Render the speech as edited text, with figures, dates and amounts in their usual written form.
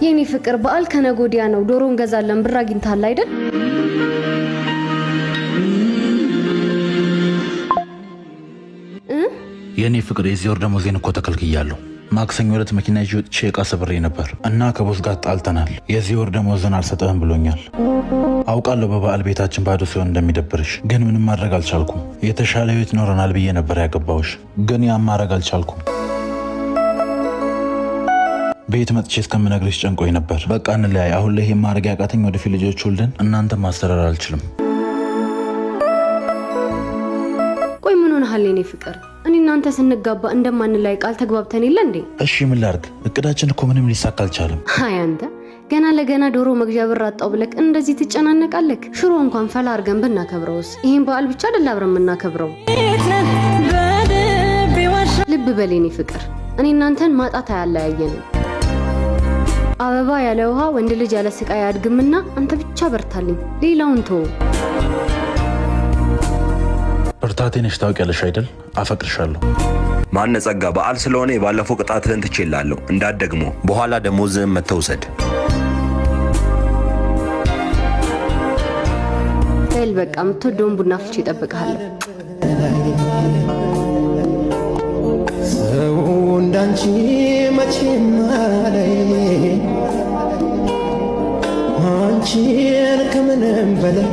የኔ ፍቅር በዓል ከነጎዲያ ነው ዶሮ እንገዛለን ብር አግኝታል አይደል የኔ ፍቅር የዚህ ወር ደሞዜን እኮ ተከልክያለሁ ማክሰኞ ዕለት መኪና ይዤ ወጥቼ ዕቃ ሰብሬ ነበር እና ከቦስ ጋር ጣልተናል የዚህ ወር ደሞዝን አልሰጠህም ብሎኛል አውቃለሁ በበዓል ቤታችን ባዶ ሲሆን እንደሚደብርሽ ግን ምንም ማድረግ አልቻልኩም የተሻለ ህይወት ይኖረናል ብዬ ነበር ያገባውሽ ግን ያን ማድረግ አልቻልኩም ቤት መጥቼ እስከምነግርሽ ጨንቆኝ ነበር በቃ እንለያይ አሁን ላይ ይሄን ማድረግ ያቃተኝ ወደፊት ልጆች ወልደን እናንተ ማስተዳደር አልችልም ቆይ ምን ሆነሃል የኔ ፍቅር እኔ እናንተ ስንጋባ እንደማንላይ ቃል ተግባብተን የለ እንዴ እሺ ምን ላድርግ እቅዳችን እኮ ምንም ሊሳካ አልቻለም አይ አንተ ገና ለገና ዶሮ መግዣ ብር አጣው ብለክ እንደዚህ ትጨናነቃለክ ሽሮ እንኳን ፈላ አርገን ብናከብረውስ ይሄን በዓል ብቻ አይደለም እናከብረው ልብ በሌኔ ፍቅር እኔ እናንተን ማጣት አያለያየን አበባ ያለ ውሃ ወንድ ልጅ ያለ ስቃይ አድግምና አንተ ብቻ በርታልኝ ሌላውን ተው ብርታቴ ነሽ ታውቂያለሽ አይደል አፈቅርሻለሁ ማን ጸጋ በዓል ስለሆነ ባለፈው ቅጣትህን ትችላለህ እንዳትደግሞ በኋላ ደሞዝህን መተውሰድ በል በቃ ምትወደውን ቡና ፍቼ እጠብቅሃለሁ ሰው እንዳንቺ መቼም አለኝ አንቺን ከምንም በላይ